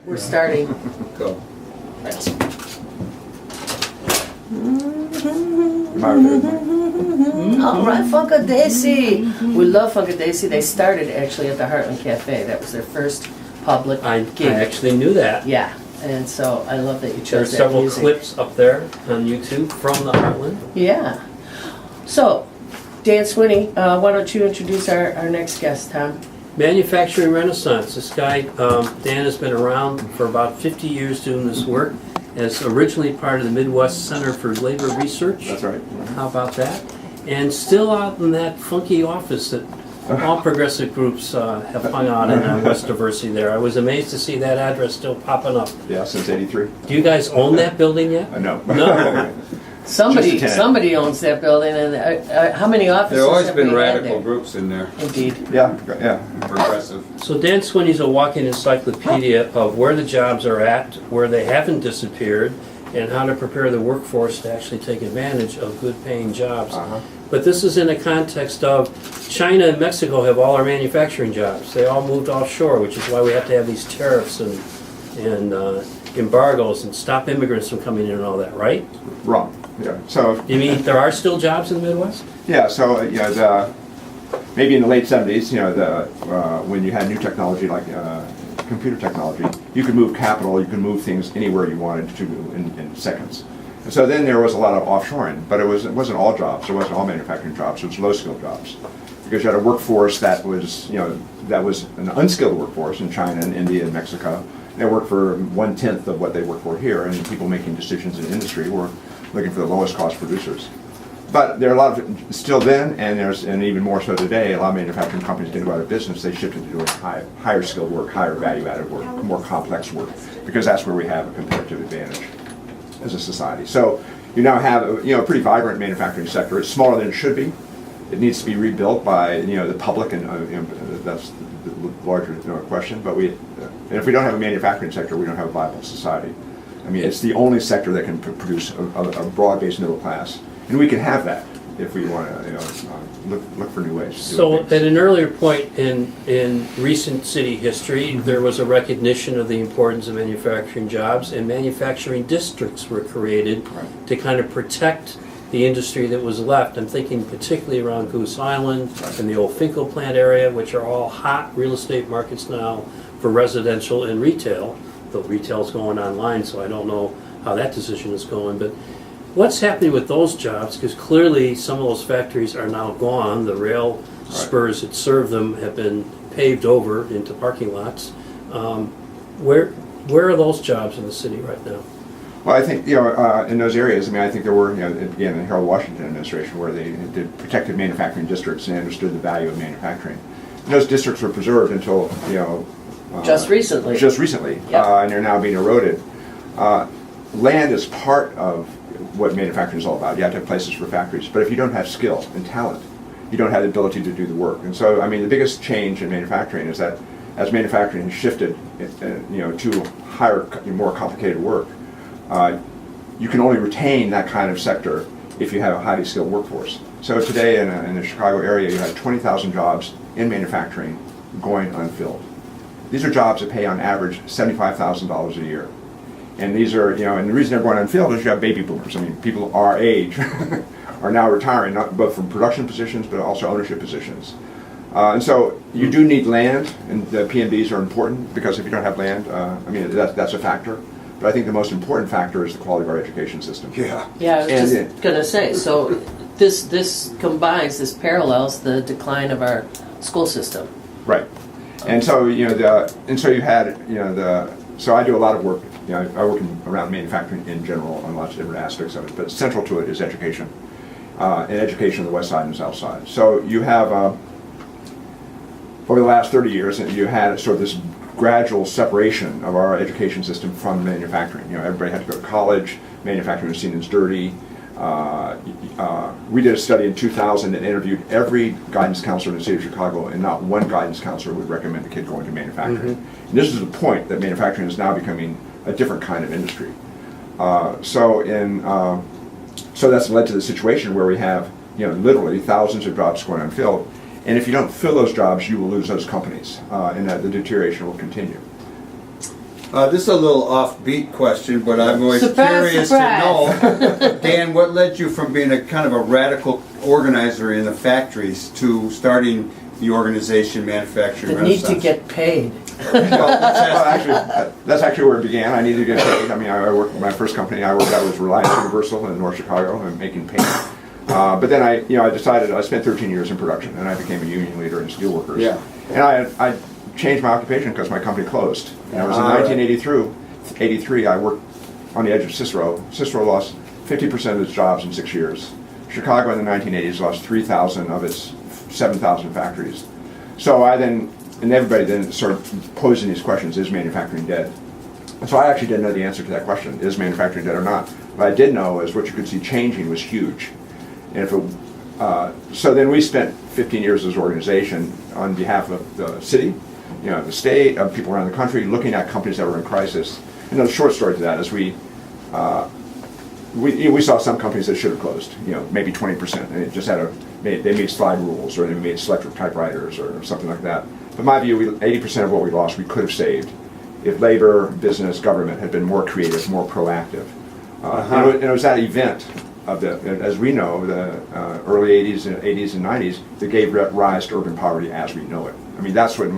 We're starting. Go. Right. All right, Funkadesi. We love Funkadesi. They started actually at the Heartland Cafe. That was their first public I gig. actually knew that. Yeah, and so I love that you There's chose that several music. clips up there on YouTube from the Heartland. Yeah. So, Dan Swinney, why don't you introduce our next guest, Tom? Manufacturing Renaissance. This guy, Dan, has been around for about 50 years doing this work. As originally part of the Midwest Center for Labor Research. That's right. How about that? And still out in that funky office that all progressive groups have hung out in West Diversity there. I was amazed to see that address still popping up. Yeah, since '83. Do you guys own that building yet? No. No. Somebody owns that building, and how many offices There have always been we had radical there? groups in there. Indeed. Yeah, progressive. So Dan Swinney's a walking encyclopedia of where the jobs are at, where they haven't disappeared, and how to prepare the workforce to actually take advantage of good paying jobs. But this is in a context of China and Mexico have all our manufacturing jobs. They all moved offshore, which is why we have to have these tariffs and embargoes and stop immigrants from coming in and all that, right? Wrong. Yeah. So. You mean there are still jobs in the Midwest? Yeah. So maybe in the late '70s, when you had new technology like computer technology, you could move capital, you could move things anywhere you wanted to in seconds. And so then there was a lot of offshoring, but it wasn't all jobs. It wasn't all manufacturing jobs. It was low-skilled jobs, because you had a workforce that was an unskilled workforce in China and India and Mexico. They worked for 1/10 of what they work for here, and people making decisions in industry were looking for the lowest cost producers. But there are a lot of, still then, and even more so today, a lot of manufacturing companies didn't go out of business. They shifted to doing higher skilled work, higher value added work, more complex work, because that's where we have a competitive advantage as a society. So you now have a pretty vibrant manufacturing sector. It's smaller than it should be. It needs to be rebuilt by the public, and that's the larger question. But and if we don't have a manufacturing sector, we don't have a viable society. I mean, it's the only sector that can produce a broad-based middle class, and we can have that if we want to look for new ways. To So do things. at an earlier point in recent city history, there was a recognition of the importance of manufacturing jobs, and manufacturing districts were created to kind of protect the industry that was left. I'm thinking particularly around Goose Island and the old Finkel plant area, which are all hot real estate markets now for residential and retail, though retail's going online, so I don't know how that decision is going. But what's happening with those jobs? Because clearly some of those factories are now gone. The rail spurs that serve them have been paved over into parking lots. Where are those jobs in the city right now? Well, I think in those areas. I mean, I think there were again the Harold Washington administration where they did protected manufacturing districts and understood the value of manufacturing. And those districts were preserved until Just recently. Just recently, Yep. And they're now being eroded. Land is part of what manufacturing is all about. You have to have places for factories, but if you don't have skill and talent, you don't have the ability to do the work. And so, I mean, the biggest change in manufacturing is that as manufacturing has shifted, to higher, more complicated work, you can only retain that kind of sector if you have a highly skilled workforce. So today in the Chicago area, you have 20,000 jobs in manufacturing going unfilled. These are jobs that pay on average $75,000 a year. And these are, and the reason they're going unfilled is you have baby boomers. I mean, people our age are now retiring, not both from production positions, but also ownership positions. And so you do need land, and the P&Bs are important, because if you don't have land, that's a factor. But I think the most important factor is the quality of our education system. Yeah, I was just going to say, so this parallels the decline of our school system. Right. And so so I do a lot of work. I work around manufacturing in general on lots of different aspects of it, but central to it is education, and education on the west side and south side. So you have over the last 30 years, you had sort of this gradual separation of our education system from manufacturing. Everybody had to go to college. Manufacturing was seen as dirty. We did a study in 2000 that interviewed every guidance counselor in the city of Chicago, and not one guidance counselor would recommend a kid going to manufacturing. And this is the point that manufacturing is now becoming a different kind of industry. So that's led to the situation where we have literally thousands of jobs going unfilled. And if you don't fill those jobs, you will lose those companies, and that the deterioration will continue. This is a little offbeat question, but I'm always Surprise, curious surprise. to know, Dan, what led you from being a kind of a radical organizer in the factories to starting the organization Manufacturing The need Renaissance? to get paid. Well, actually, that's actually where it began. I needed to get paid. I mean, I worked, my first company I worked at was Reliance Universal in North Chicago, and making paint. But then I decided, I spent 13 years in production, and I became a union leader in steelworkers. Yeah. And I changed my occupation because my company closed. And it was in All right. 1983, I worked on the edge of Cicero. Cicero lost 50% of its jobs in 6 years. Chicago in the 1980s lost 3,000 of its 7,000 factories. So I then, and everybody then started posing these questions, is manufacturing dead? And so I actually didn't know the answer to that question, is manufacturing dead or not? What I did know is what you could see changing was huge. And if it, so then we spent 15 years as an organization on behalf of the city, the state, of people around the country, looking at companies that were in crisis. And the short story to that is we saw some companies that should have closed, maybe 20%. They just they made slide rules, or they made selectric typewriters or something like that. But in my view, 80% of what we lost we could have saved if labor, business, government had been more creative, more proactive. And it was that event of as we know, the early 80s and 90s that gave rise to urban poverty as we know it. I mean, that's when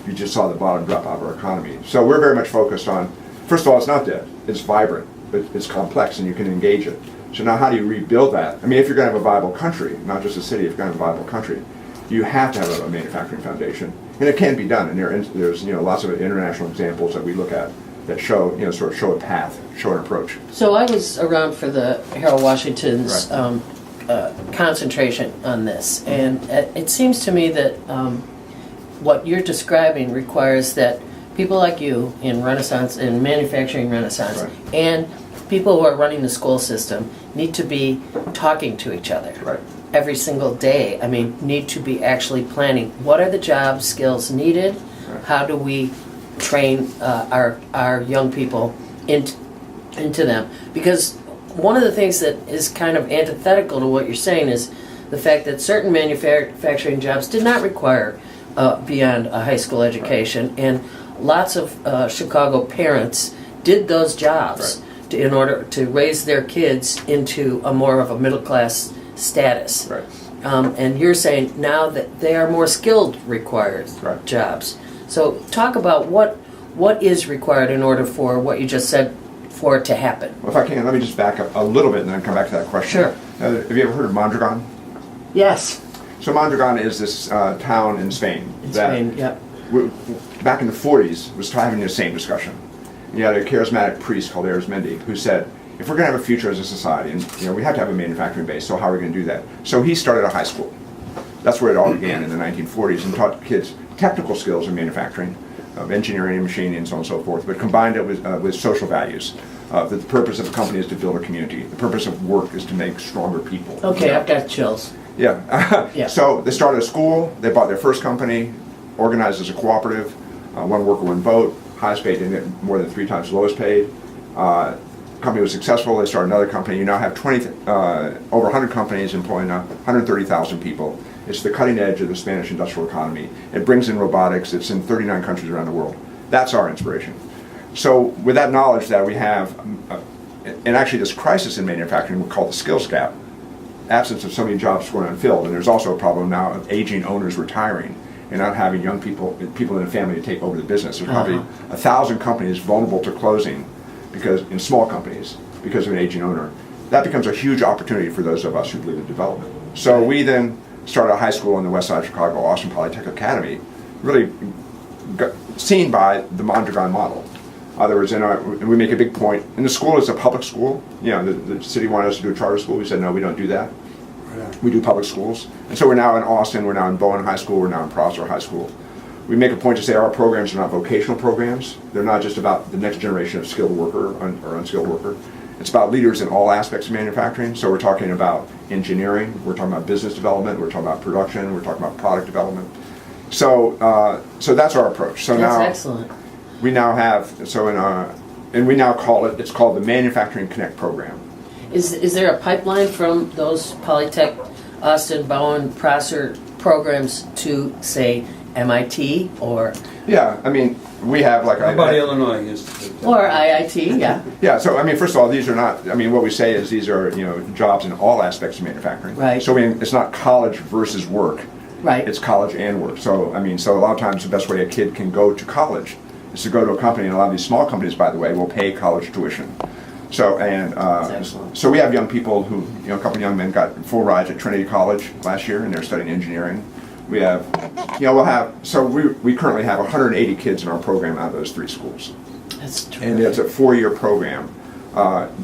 you just saw the bottom drop out of our economy. So we're very much focused on, first of all, it's not dead, it's vibrant, but it's complex and you can engage it. So now how do you rebuild that? I mean, if you're going to have a viable country, not just a city, if you're going to have a viable country, you have to have a manufacturing foundation. And it can be done, and there's lots of international examples that we look at that show, sort of show a path, show an approach. So I was around for the Harold Washington's Right. concentration on this, and it seems to me that what you're describing requires that people like you in Renaissance, in manufacturing Renaissance, Right. and people who are running the school system need to be talking to each other. Right. Every single day. I mean, need to be actually planning. What are the job skills needed? Right. How do we train our young people into them? Because one of the things that is kind of antithetical to what you're saying is the fact that certain manufacturing jobs did not require beyond a high school education, and lots of Chicago parents did those jobs in order to raise their kids into a more of a middle class status. Right. And you're saying now that they are more skilled required Right. jobs. So talk about what is required in order for what you just said for it to happen. Well, if I can, let me just back up a little bit and then come back to that question. Sure. Have you ever heard of Mondragon? Yes. So Mondragon is this town in Spain In that Spain, yep. back in the 40s was having the same discussion. You had a charismatic priest called Arizmendi who said, if we're going to have a future as a society, and we have to have a manufacturing base, so how are we going to do that? So he started a high school. That's where it all began in the 1940s, and taught kids technical skills in manufacturing, of engineering and machining and so on and so forth, but combined it with social values. That the purpose of a company is to build a community. The purpose of work is to make stronger people. Okay, I've got chills. Yeah. Yeah. So they started a school, they bought their first company, organized as a cooperative, one worker, one vote, highest paid, didn't get more than 3 times the lowest paid. Company was successful, they started another company. You now have over 100 companies employing 130,000 people. It's the cutting edge of the Spanish industrial economy. It brings in robotics, it's in 39 countries around the world. That's our inspiration. So with that knowledge that we have, and actually this crisis in manufacturing we call the skills gap, absence of so many jobs going unfilled, and there's also a problem now of aging owners retiring and not having young people in the family to take over the business. There's probably 1,000 companies vulnerable to closing in small companies because of an aging owner. That becomes a huge opportunity for those of us who believe in development. So we then started a high school on the west side of Chicago, Austin Polytechnic Academy, really seen by the Mondragon model. In other words, we make a big point, and the school is a public school. The city wanted us to do a charter school. We said, no, we don't do that. We do public schools. And so we're now in Austin, we're now in Bowen High School, we're now in Prosser High School. We make a point to say our programs are not vocational programs. They're not just about the next generation of skilled worker or unskilled worker. It's about leaders in all aspects of manufacturing. So we're talking about engineering, we're talking about business development, we're talking about production, we're talking about product development. So that's our approach. So That's now excellent. we now have, and we now it's called the Manufacturing Connect program. Is there a pipeline from those Polytech, Austin, Bowen, Prosser programs to, say, MIT or Yeah, I mean, we have like... How about Illinois Institute? IIT, yeah. Yeah, so I mean, first of all, these are not, I mean, what we say is these are, jobs in all aspects of manufacturing. Right. So I mean, it's not college versus work. Right. It's college and work. So, I mean, so a lot of times the best way a kid can go to college is to go to a company, and a lot of these small companies, by the way, will pay college tuition. So, and That's excellent. so we have young people who, a couple of young men got full rides at Trinity College last year, and they're studying engineering. We have, we currently have 180 kids in our program out of those 3 schools. That's terrific. And it's a 4-year program.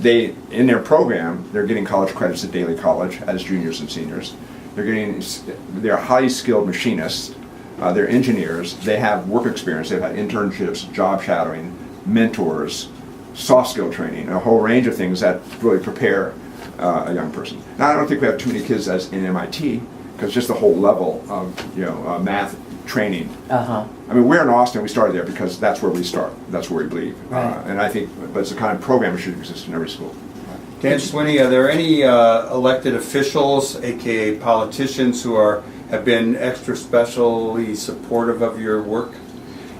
In their program, they're getting college credits at Daly College as juniors and seniors. They're highly skilled machinists. They're engineers. They have work experience. They've had internships, job shadowing, mentors, soft skill training, a whole range of things that really prepare a young person. Now, I don't think we have too many kids as in MIT, because just the whole level of math training. Uh-huh. I mean, we're in Austin. We started there because that's where we start. That's where we believe. Right. And I think, but it's the kind of program that should exist in every school. Dan Swinney, are there any elected officials, aka politicians, who have been extra specially supportive of your work?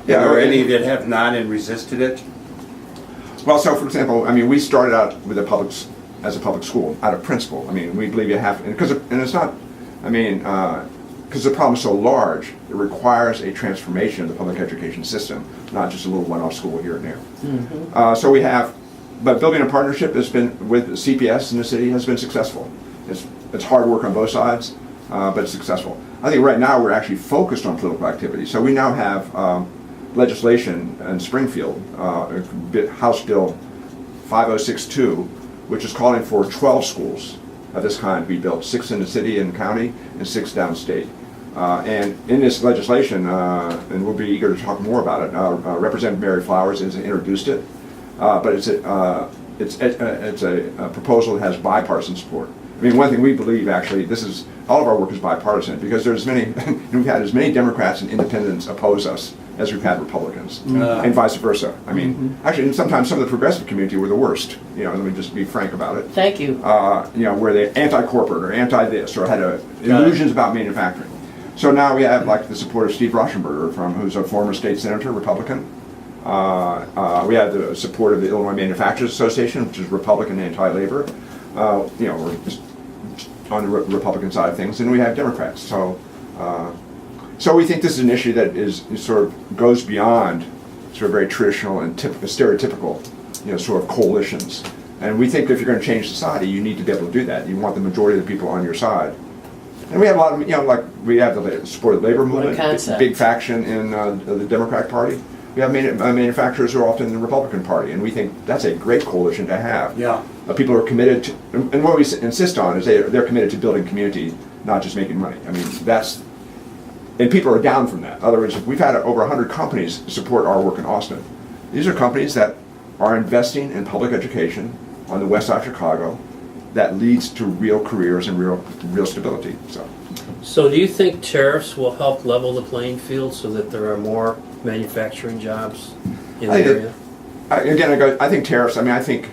Yeah, Or any that have not and resisted it? Well, so for example, I mean, we started out with as a public school out of principle. I mean, we believe you have, and it's not, I mean, because the problem is so large, it requires a transformation of the public education system, not just a little one-off school here and there. Mm-hmm. So we have, but building a partnership has been with CPS in the city has been successful. It's hard work on both sides, but it's successful. I think right now we're actually focused on political activity. So we now have legislation in Springfield, House Bill 5062, which is calling for 12 schools of this kind to be built, 6 in the city and county and 6 downstate. And in this legislation, and we'll be eager to talk more about it, Representative Mary Flowers has introduced it, but it's a proposal that has bipartisan support. I mean, one thing we believe actually, all of our work is bipartisan because there's we've had as many Democrats and independents oppose us as we've had Republicans, and vice versa. I mean, actually, sometimes some of the progressive community were the worst. Let me just be frank about it. Thank you. Where they're anti-corporate or anti-this or had illusions about manufacturing. So now we have like the support of Steve Rauschenberger, who's a former state senator, Republican. We have the support of the Illinois Manufacturers Association, which is Republican anti-labor. We're just on the Republican side of things, and we have Democrats. So we think this is an issue that is sort of goes beyond sort of very traditional and stereotypical, sort of coalitions. And we think if you're going to change society, you need to be able to do that. You want the majority of the people on your side. And we have a lot of, like we have the support of the labor movement, big faction in the Democratic Party. We have manufacturers who are often in the Republican Party, and we think that's a great coalition to have. Yeah. People are committed to, and what we insist on is they're committed to building community, not just making money. I mean, and people are down from that. In other words, we've had over 100 companies support our work in Austin. These are companies that are investing in public education on the west side of Chicago that leads to real careers and real stability. So do you think tariffs will help level the playing field so that there are more manufacturing jobs in the area? I think tariffs, I think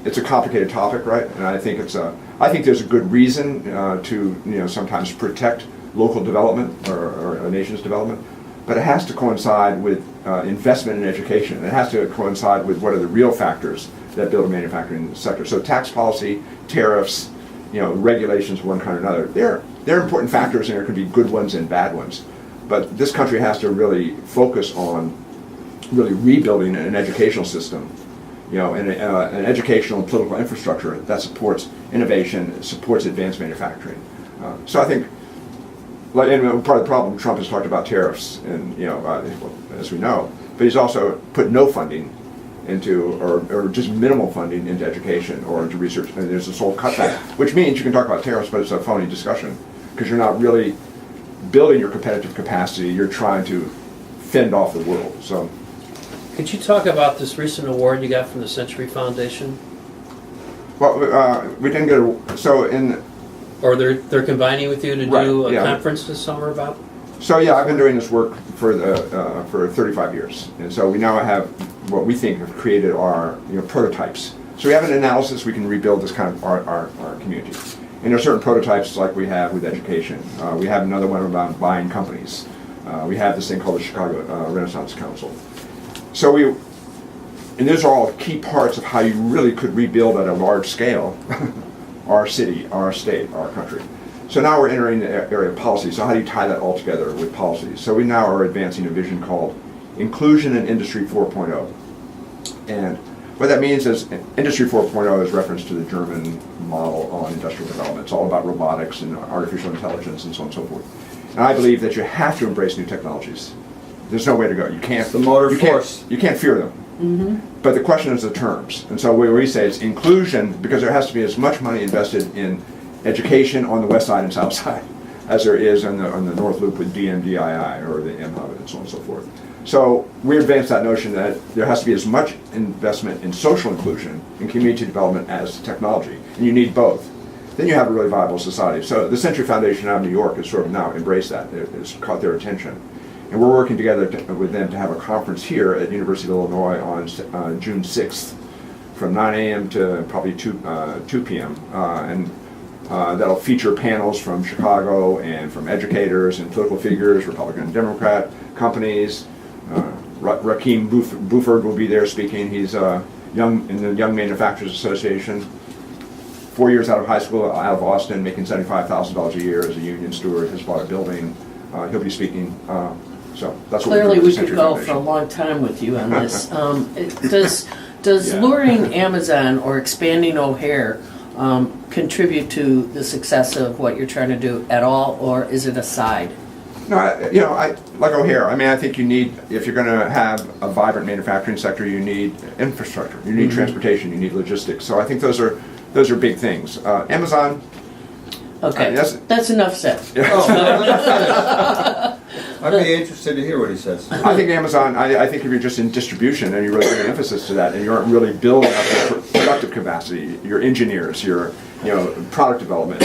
it's a complicated topic, right? And I think there's a good reason to sometimes protect local development or a nation's development, but it has to coincide with investment in education. It has to coincide with what are the real factors that build a manufacturing sector. So tax policy, tariffs, regulations of one kind or another, they're important factors, and there can be good ones and bad ones. But this country has to really focus on really rebuilding an educational system, and an educational and political infrastructure that supports innovation, supports advanced manufacturing. So I think, and part of the problem, Trump has talked about tariffs, and as we know, but he's also put no funding into, or just minimal funding into education or into research. And there's this whole cutback, which means you can talk about tariffs, but it's a phony discussion because you're not really building your competitive capacity. You're trying to fend off the world. So, could you talk about this recent award you got from the Century Foundation? Well, we didn't get Or they're combining with you to do a conference this summer about? So yeah, I've been doing this work for 35 years, and so we now have what we think have created our prototypes. So we have an analysis, we can rebuild this kind of our community. And there are certain prototypes like we have with education. We have another one about buying companies. We have this thing called the Chicago Renaissance Council. So and those are all key parts of how you really could rebuild at a large scale our city, our state, our country. So now we're entering the area of policy. So how do you tie that all together with policies? So we now are advancing a vision called Inclusion in Industry 4.0. And what that means is Industry 4.0 is reference to the German model on industrial development. It's all about robotics and artificial intelligence and so on and so forth. And I believe that you have to embrace new technologies. There's no way to go. You can't. The motor force. You can't fear them. But the question is the terms. And so we say it's inclusion because there has to be as much money invested in education on the west side and south side as there is on the North Loop with DMDII or the MHUB and so on and so forth. So we advance that notion that there has to be as much investment in social inclusion and community development as technology. And you need both. Then you have a really viable society. So the Century Foundation out of New York has sort of now embraced that. It's caught their attention. And we're working together with them to have a conference here at University of Illinois on June 6th from 9 a.m. to probably 2 p.m. And that'll feature panels from Chicago and from educators and political figures, Republican and Democrat, companies. Rakeem Buford will be there speaking. He's in the Young Manufacturers Association. 4 years out of high school, out of Austin, making $75,000 a year as a union steward, has bought a building. He'll be speaking. So that's what Clearly, we're doing we with could the go Century for a Foundation. long time with you on this. Does Yeah. luring Amazon or expanding O'Hare contribute to the success of what you're trying to do at all, or is it a side? No, I like O'Hare. I mean, I think you need, if you're going to have a vibrant manufacturing sector, you need infrastructure, you need transportation, you need logistics. So I think those are big things. Amazon. Okay, that's enough said. I'd be interested to hear what he says. I think Amazon, I think if you're just in distribution and you really put an emphasis to that and you aren't really building up your productive capacity, your engineers, your product development,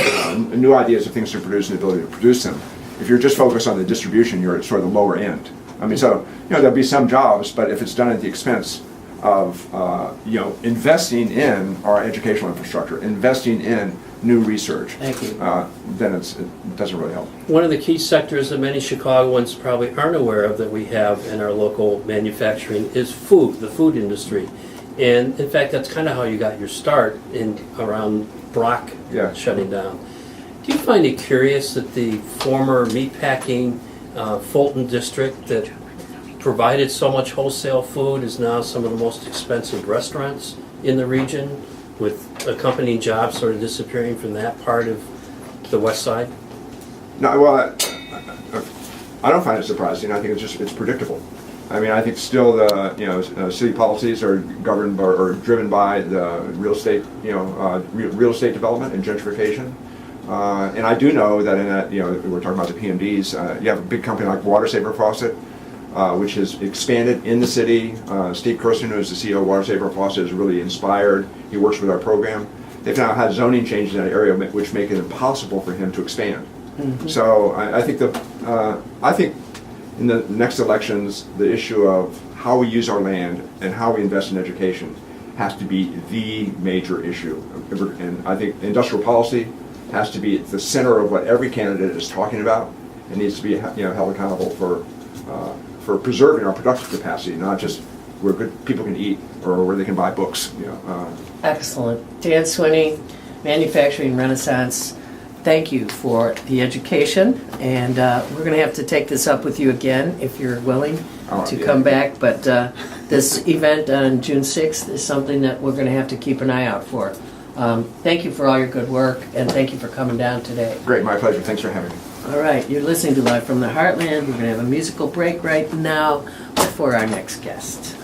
new ideas of things to produce and the ability to produce them. If you're just focused on the distribution, you're at sort of the lower end. I mean, so, there'll be some jobs, but if it's done at the expense of, investing in our educational infrastructure, investing in new research, Thank you. then it doesn't really help. One of the key sectors that many Chicagoans probably aren't aware of that we have in our local manufacturing is food, the food industry. And in fact, that's kind of how you got your start around Brock shutting down. Do you find it curious that the former meatpacking Fulton district that provided so much wholesale food is now some of the most expensive restaurants in the region, with accompanying jobs sort of disappearing from that part of the west side? No, well, I don't find it surprising. I think it's predictable. I mean, I think still the city policies are governed by, or driven by the real estate, real estate development and gentrification. And I do know that in that, we're talking about the PMDs. You have a big company like Water Saver Faucet, which has expanded in the city. Steve Kirsten, who is the CEO of Water Saver Faucet, is really inspired. He works with our program. They've now had zoning changes in that area which make it impossible for him to expand. Mm-hmm. So I think in the next elections, the issue of how we use our land and how we invest in education has to be the major issue. And I think industrial policy has to be at the center of what every candidate is talking about. It needs to be held accountable for preserving our productive capacity, not just where good people can eat or where they can buy books. Excellent. Dan Swinney, Manufacturing Renaissance, thank you for the education, and we're going to have to take this up with you again if you're willing to come back, but this event on June 6th is something that we're going to have to keep an eye out for. Thank you for all your good work, and thank you for coming down today. Great, my pleasure. Thanks for having me. All right, you're listening to Live from the Heartland. We're going to have a musical break right now before our next guest.